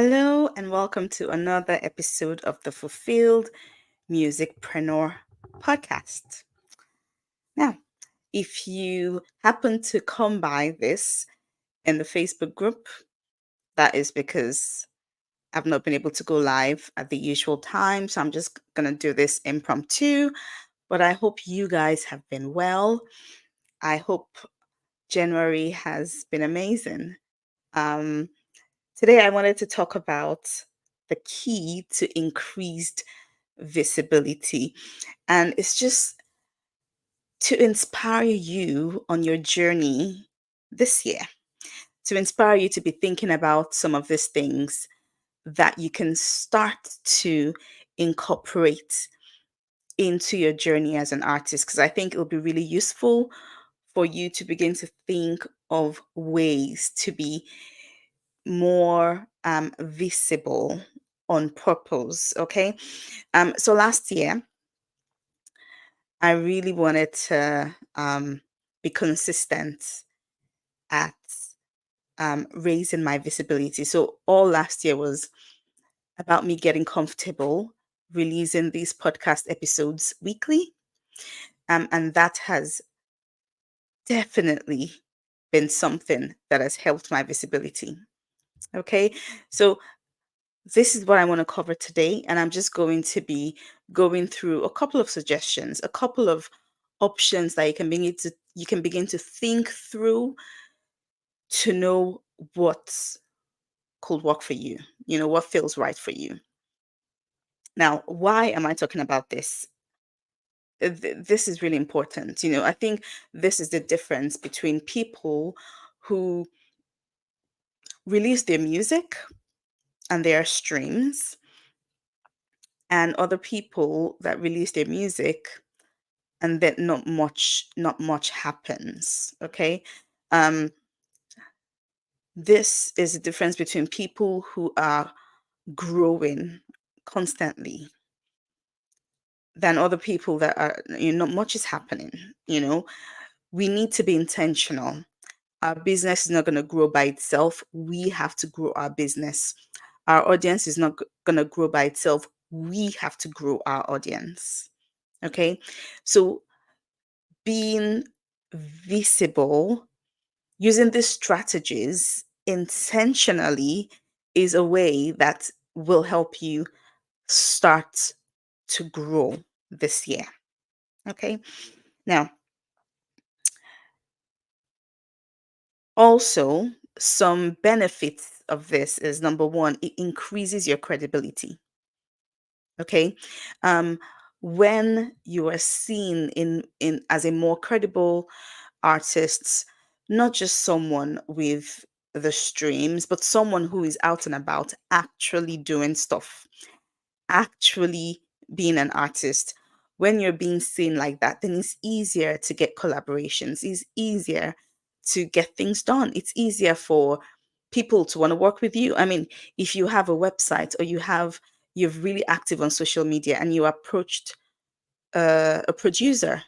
Hello, and welcome to another episode of the Fulfilled Musicpreneur podcast. Now, if you happen to come by this in the Facebook group, that is because I've not been able to go live at the usual time. So I'm just going to do this impromptu. But I hope you guys have been well. I hope January has been amazing. Um, Today, I wanted to talk about the key to increased visibility. And it's just to inspire you on your journey this year, to inspire you to be thinking about some of these things that you can start to incorporate into your journey as an artist. Because I think it'll be really useful for you to begin to think of ways to be more visible on purpose. Okay. So last year, I really wanted to be consistent at raising my visibility. So all last year was about me getting comfortable releasing these podcast episodes weekly. And that has definitely been something that has helped my visibility. Okay. So this is what I want to cover today. And I'm just going to be going through a couple of suggestions, a couple of options that you can begin to think through to know what could work for you, what feels right for you. Now, why am I talking about this? This is really important. I think this is the difference between people who release their music and their streams and other people that release their music and then not much happens. Okay. um this is the difference between people who are growing constantly than other people that are, not much is happening. We need to be intentional. Our business is not going to grow by itself. We have to grow our business. Our audience is not going to grow by itself. We have to grow our audience. Okay. So being visible using these strategies intentionally is a way that will help you start to grow this year. Okay. Now, also, some benefits of this is number one, it increases your credibility. Okay. Um, when you are seen in as a more credible artist, not just someone with the streams, but someone who is out and about actually doing stuff, actually being an artist. When you're being seen like that, then it's easier to get collaborations. It's easier to get things done. It's easier for people to want to work with you. I mean, if you have a website or you're really active on social media and you approached a producer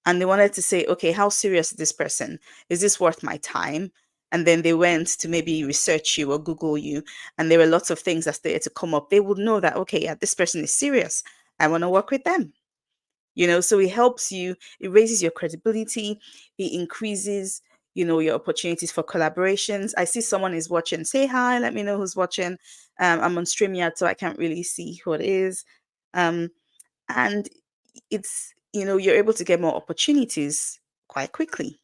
and they wanted to say, okay, how serious is this person? Is this worth my time? And then they went to maybe research you or Google you, and there were lots of things that started to come up. They would know that, okay, yeah, this person is serious. I want to work with them. So it helps you, it raises your credibility, it increases, your opportunities for collaborations. I see someone is watching, say hi, let me know who's watching. I'm on StreamYard, so I can't really see who it is. Um, and it's you're able to get more opportunities quite quickly.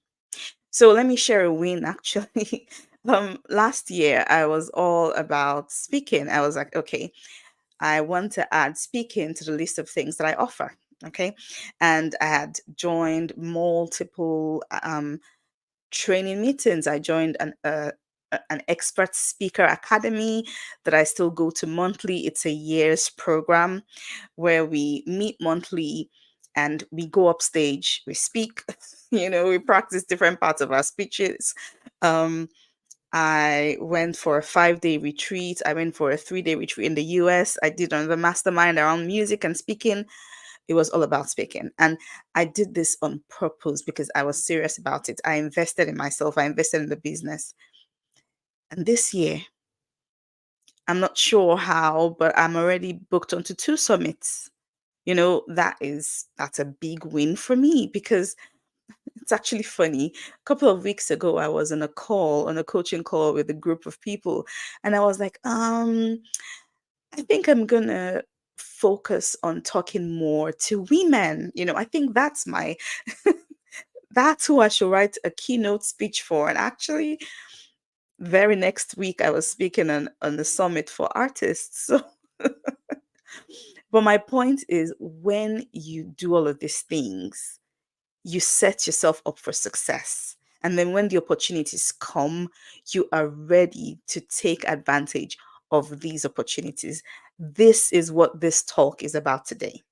So let me share a win actually. Last year I was all about speaking. I was like, okay, I want to add speaking to the list of things that I offer. Okay. And I had joined multiple training meetings. I joined an expert speaker academy that I still go to monthly. It's a year's program where we meet monthly and we go up stage, we speak, we practice different parts of our speeches. Um, I went for a 5-day retreat. I went for a 3-day retreat in the US. I did another mastermind around music and speaking. It was all about speaking. And I did this on purpose because I was serious about it. I invested in myself, I invested in the business. And this year, I'm not sure how, but I'm already booked onto two summits. That's a big win for me because it's actually funny. A couple of weeks ago, I was on a coaching call with a group of people, and I was like, I think I'm gonna focus on talking more to women. I think that's who I should write a keynote speech for. And actually, very next week, I was speaking on the summit for artists. So, but my point is, when you do all of these things, you set yourself up for success. And then when the opportunities come, you are ready to take advantage of these opportunities. This is what this talk is about today.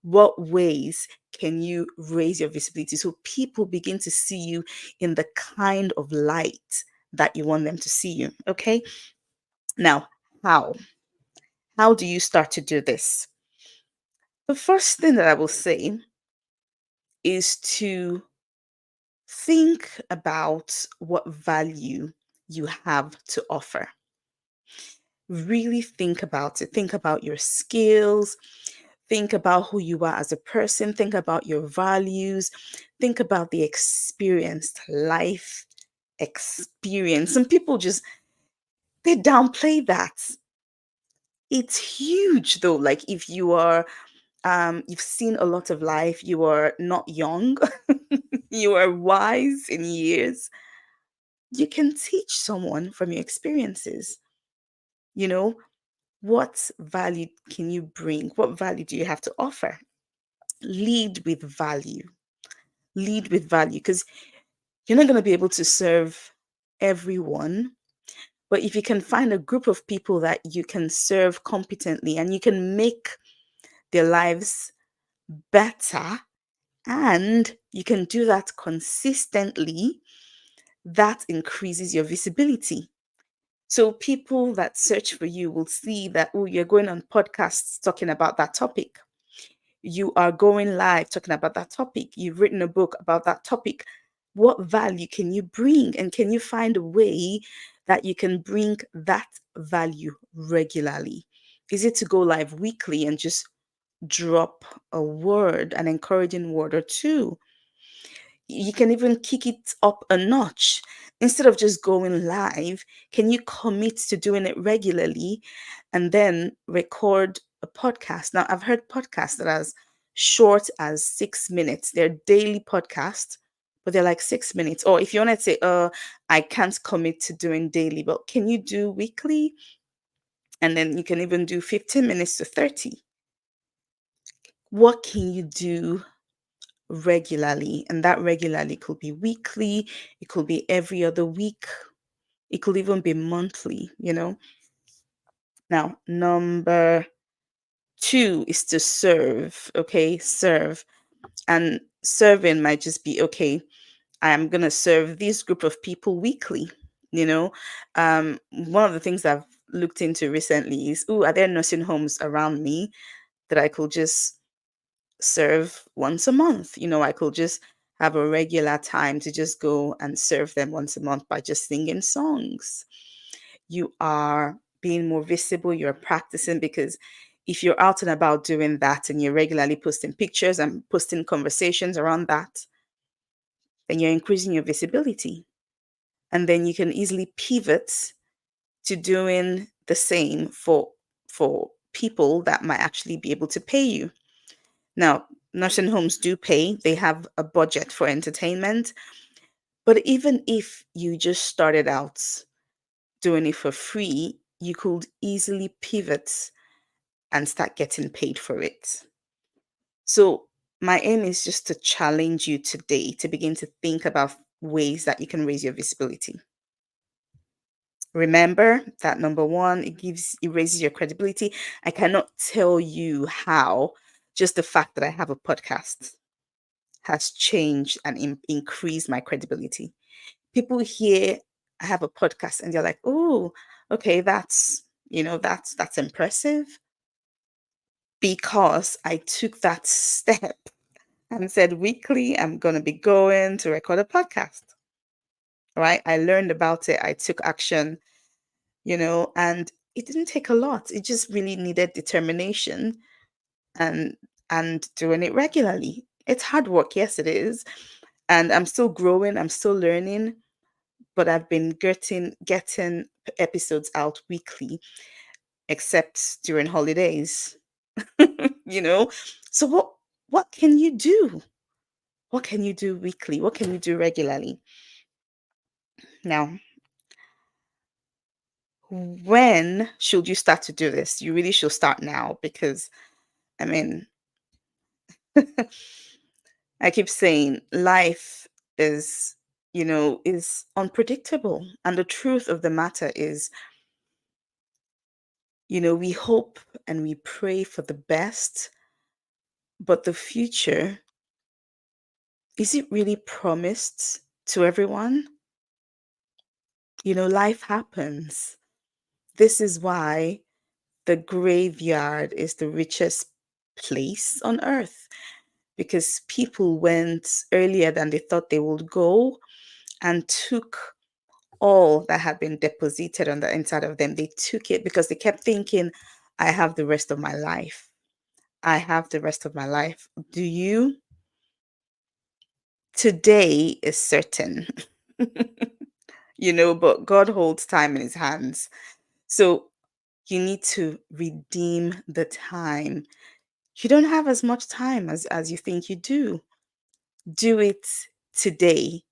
What ways can you raise your visibility so people begin to see you in the kind of light that you want them to see you? Okay. Now, how? How do you start to do this? The first thing that I will say is to think about what value you have to offer. Really think about it. Think about your skills. Think about who you are as a person. Think about your values. Think about the experienced life experience. Some people they downplay that. It's huge though. Like if you've seen a lot of life, you are not young, you are wise in years, you can teach someone from your experiences. You know, what value can you bring? What value do you have to offer? Lead with value. Lead with value because you're not going to be able to serve everyone. But if you can find a group of people that you can serve competently and you can make their lives better, and you can do that consistently, that increases your visibility. So people that search for you will see that, oh, you're going on podcasts talking about that topic. You are going live talking about that topic. You've written a book about that topic. What value can you bring? And can you find a way that you can bring that value regularly? Is it to go live weekly and just drop a word, an encouraging word or two? You can even kick it up a notch. Instead of just going live, can you commit to doing it regularly and then record a podcast? Now, I've heard podcasts that are as short as 6 minutes. They're daily podcasts, but they're like 6 minutes. Or if you want to say, I can't commit to doing daily, but can you do weekly? And then you can even do 15 minutes to 30. What can you do regularly? And that regularly could be weekly, it could be every other week, it could even be monthly. Now, number two is to serve. Okay, serve. And serving might just be, okay, I'm gonna serve this group of people weekly. you know One of the things I've looked into recently is, are there nursing homes around me that I could just serve once a month? I could just have a regular time to just go and serve them once a month by just singing songs. You are being more visible, you're practicing, because if you're out and about doing that and you're regularly posting pictures and posting conversations around that, then you're increasing your visibility. And then you can easily pivot to doing the same for people that might actually be able to pay you. Now, nursing homes do pay, they have a budget for entertainment. But even if you just started out doing it for free, you could easily pivot and start getting paid for it. So, my aim is just to challenge you today to begin to think about ways that you can raise your visibility. Remember that number one, it raises your credibility. I cannot tell you how just the fact that I have a podcast has changed and increased my credibility. People hear I have a podcast and they're like, "Oh, okay, that's impressive," because I took that step and said, weekly, I'm going to be going to record a podcast, right? I learned about it, I took action, and it didn't take a lot. It just really needed determination and doing it regularly. It's hard work, yes, it is. And I'm still growing, I'm still learning, but I've been getting episodes out weekly, except during holidays. you know? So what can you do? What can you do weekly? What can you do regularly? Now, when should you start to do this? You really should start now because I mean, I keep saying life is, is unpredictable. And the truth of the matter is, we hope and we pray for the best, but the future, is it really promised to everyone? Life happens. This is why the graveyard is the richest place on earth because people went earlier than they thought they would go and took all that had been deposited on the inside of them. They took it because they kept thinking, I have the rest of my life. I have the rest of my life. Do you? Today is certain, but God holds time in his hands. So you need to redeem the time. You don't have as much time as you think you do. Do it today.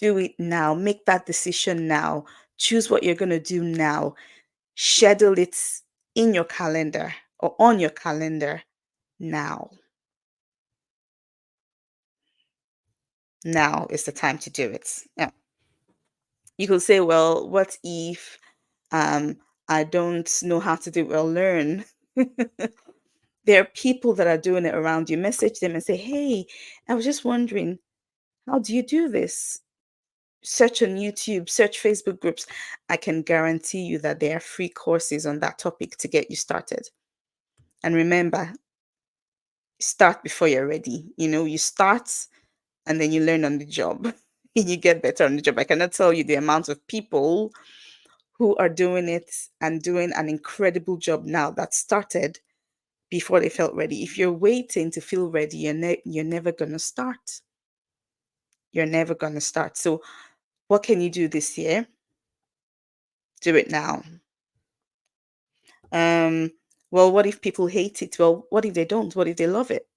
Do it now. Make that decision now. Choose what you're going to do now. Schedule it in your calendar or on your calendar now. Now is the time to do it. Yeah. You could say, well, what if um, I don't know how to do it? Well, learn. There are people that are doing it around you. Message them and say, hey, I was just wondering, how do you do this? Search on YouTube, search Facebook groups. I can guarantee you that there are free courses on that topic to get you started. And remember, start before you're ready. You start and then you learn on the job. You get better on the job. I cannot tell you the amount of people who are doing it and doing an incredible job now that started before they felt ready. If you're waiting to feel ready, you're never going to start. You're never going to start. So, what can you do this year? Do it now. Um, well, what if people hate it? Well, what if they don't? What if they love it?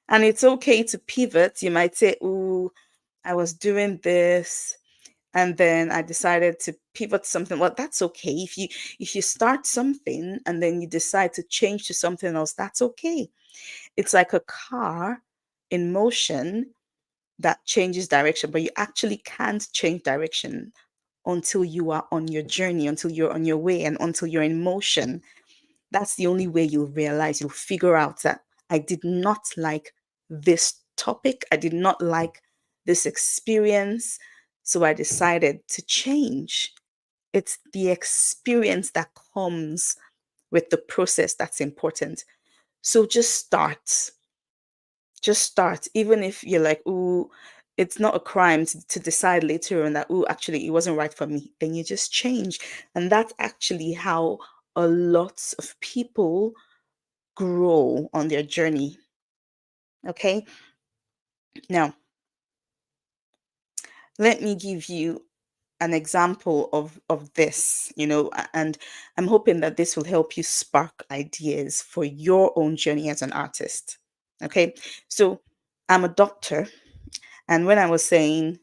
And it's okay to pivot. You might say, "Ooh, I was doing this and then I decided to pivot to something." Well, that's okay. If you start something and then you decide to change to something else, that's okay. It's like a car in motion that changes direction, but you actually can't change direction until you are on your journey, until you're on your way, and until you're in motion. That's the only way you'll realize, you'll figure out that I did not like this topic. I did not like this experience. So I decided to change. It's the experience that comes with the process that's important. So just start. Just start. Even if you're like, ooh, it's not a crime to decide later on that, ooh, actually, it wasn't right for me. Then you just change. And that's actually how a lot of people grow on their journey. Okay. Now, let me give you an example of this, and I'm hoping that this will help you spark ideas for your own journey as an artist. Okay. So I'm a doctor. And when I was saying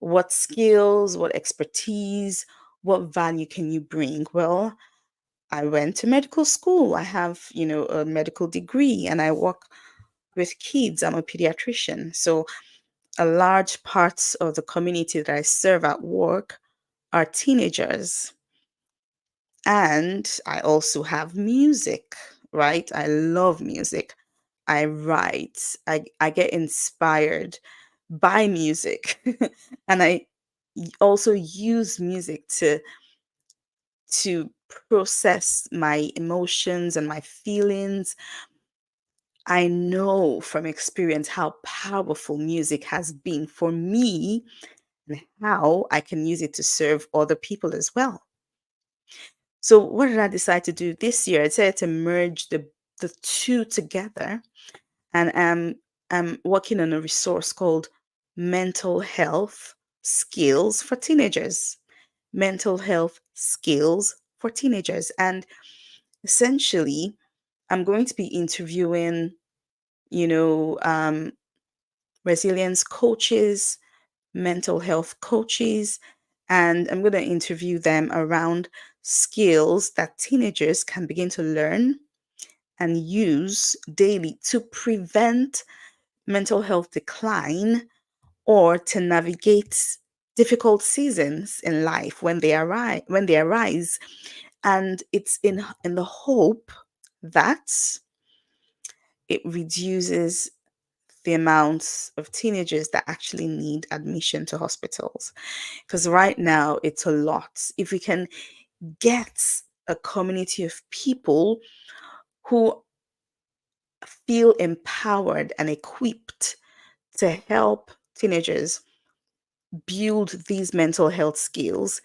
what skills, what expertise, what value can you bring? Well, I went to medical school. I have, a medical degree and I work with kids. I'm a pediatrician. So a large part of the community that I serve at work are teenagers. And I also have music, right? I love music. I write. I get inspired by music. And I also use music to process my emotions and my feelings. I know from experience how powerful music has been for me and how I can use it to serve other people as well. So what did I decide to do this year? I decided to merge the two together, and I'm working on a resource called Mental Health Skills for Teenagers. Mental health skills for teenagers. And essentially, I'm going to be interviewing, you know, resilience coaches, mental health coaches, and I'm going to interview them around skills that teenagers can begin to learn and use daily to prevent mental health decline or to navigate difficult seasons in life when they arise. And it's in the hope that it reduces the amounts of teenagers that actually need admission to hospitals, because right now it's a lot. If we can get a community of people who feel empowered and equipped to help teenagers build these mental health skills,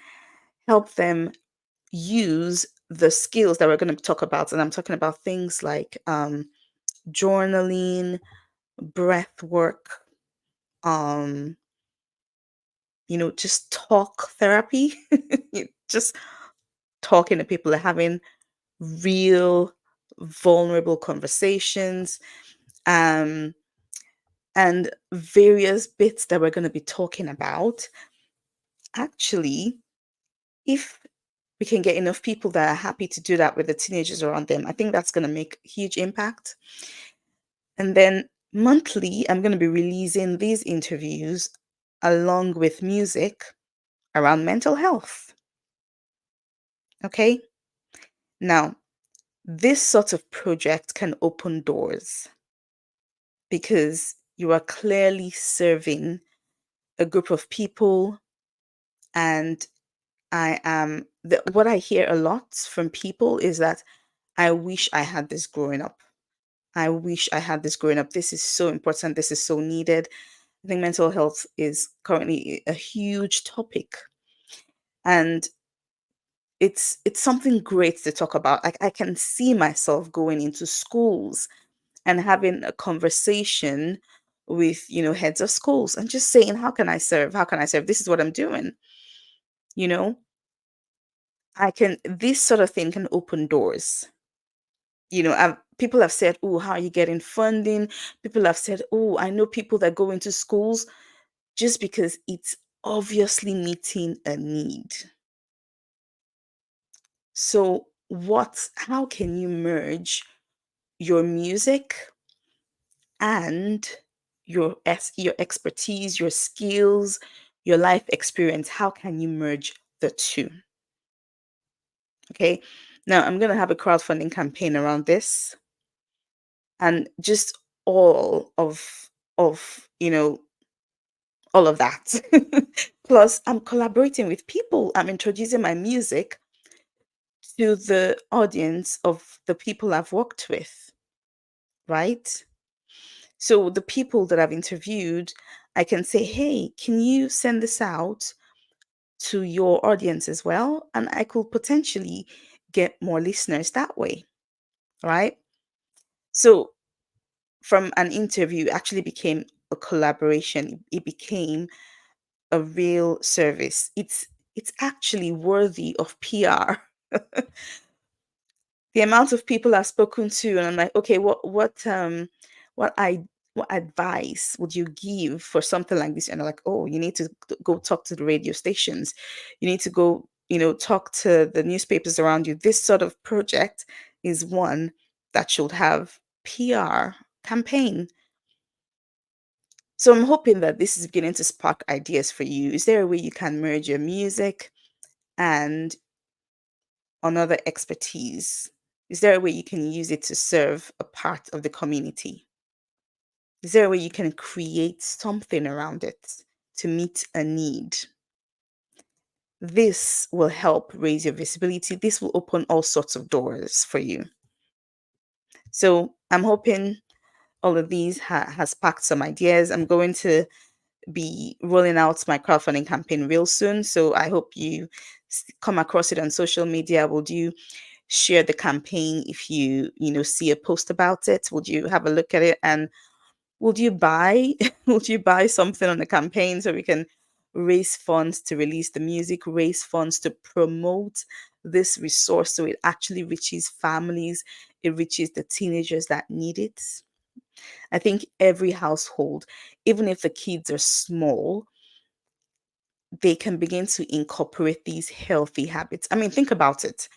help them use the skills that we're going to talk about. And I'm talking about things like journaling, breath work, um, just talk therapy, just talking to people, having real, vulnerable conversations, um, and various bits that we're going to be talking about. Actually, if we can get enough people that are happy to do that with the teenagers around them, I think that's going to make huge impact. And then monthly, I'm going to be releasing these interviews along with music around mental health. Okay. Now, this sort of project can open doors because you are clearly serving a group of people. And what I hear a lot from people is that I wish I had this growing up. I wish I had this growing up. This is so important. This is so needed. I think mental health is currently a huge topic, and it's something great to talk about. Like, I can see myself going into schools and having a conversation with, heads of schools and just saying, how can I serve? How can I serve? This is what I'm doing. You know, this sort of thing can open doors. People have said, oh, how are you getting funding? People have said, oh, I know people that go into schools just because it's obviously meeting a need. So, how can you merge your music and your expertise, your skills, your life experience? How can you merge the two? Okay. Now, I'm going to have a crowdfunding campaign around this, and just all of all of that. Plus, I'm collaborating with people. I'm introducing my music to the audience of the people I've worked with, right? So the people that I've interviewed, I can say, hey, can you send this out to your audience as well? And I could potentially get more listeners that way, right? So from an interview, it actually became a collaboration. It became a real service. It's actually worthy of PR. The amount of people I've spoken to, and I'm like, okay, what I what advice would you give for something like this? And they're like, oh, you need to go talk to the radio stations. You need to go, talk to the newspapers around you. This sort of project is one that should have PR campaign. So I'm hoping that this is beginning to spark ideas for you. Is there a way you can merge your music and another expertise? Is there a way you can use it to serve a part of the community? Is there a way you can create something around it to meet a need? This will help raise your visibility. This will open all sorts of doors for you. So I'm hoping all of these has sparked some ideas. I'm going to be rolling out my crowdfunding campaign real soon. So I hope you come across it on social media? Would you share the campaign if you see a post about it? Would you have a look at it, and would you buy would you buy something on the campaign so we can raise funds to release the music, raise funds to promote this resource so it actually reaches families, it reaches the teenagers that need it? I think every household, even if the kids are small, they can begin to incorporate these healthy habits. I mean, think about it.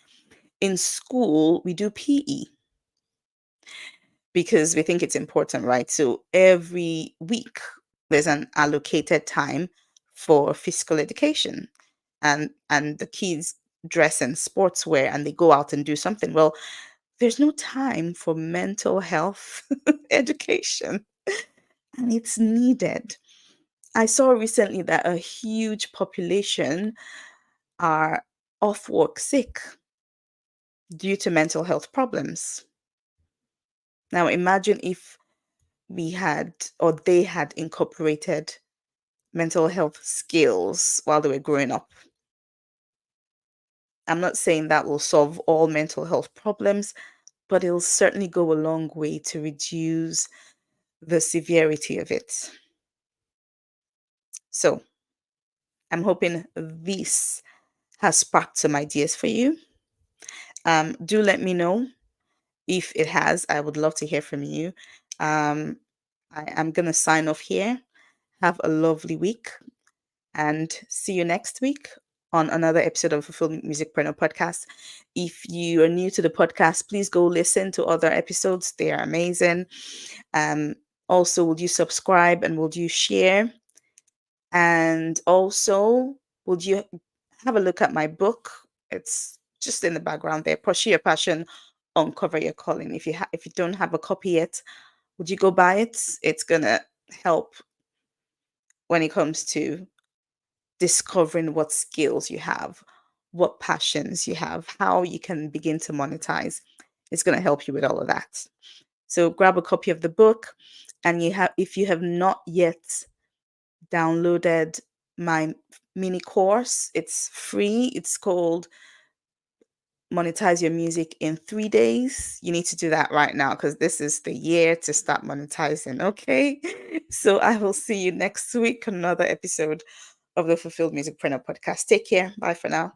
In school, we do PE because we think it's important, right? So every week, there's an allocated time for physical education, and the kids dress in sportswear and they go out and do something. Well, there's no time for mental health education, and it's needed. I saw recently that a huge population are off work sick due to mental health problems. Now, imagine if we had or they had incorporated mental health skills while they were growing up. I'm not saying that will solve all mental health problems, but it'll certainly go a long way to reduce the severity of it. So, I'm hoping this has sparked some ideas for you. Do let me know if it has. I would love to hear from you. Um, I am going to sign off here. Have a lovely week and see you next week on another episode of Fulfillment Musicpreneur podcast. If you are new to the podcast, please go listen to other episodes. They are amazing. Um, Also, would you subscribe and would you share? And also, would you have a look at my book? It's just in the background there. Pursue Your Passion, Uncover Your Calling. If you don't have a copy yet, would you go buy it? It's gonna help when it comes to discovering what skills you have, what passions you have, how you can begin to monetize. It's going to help you with all of that. So grab a copy of the book, and if you have not yet downloaded my mini course, it's free. It's called Monetize Your Music in 3 days. You need to do that right now because this is the year to start monetizing. Okay. So I will see you next week on another episode of the Fulfilled Musicpreneur podcast. Take care. Bye for now.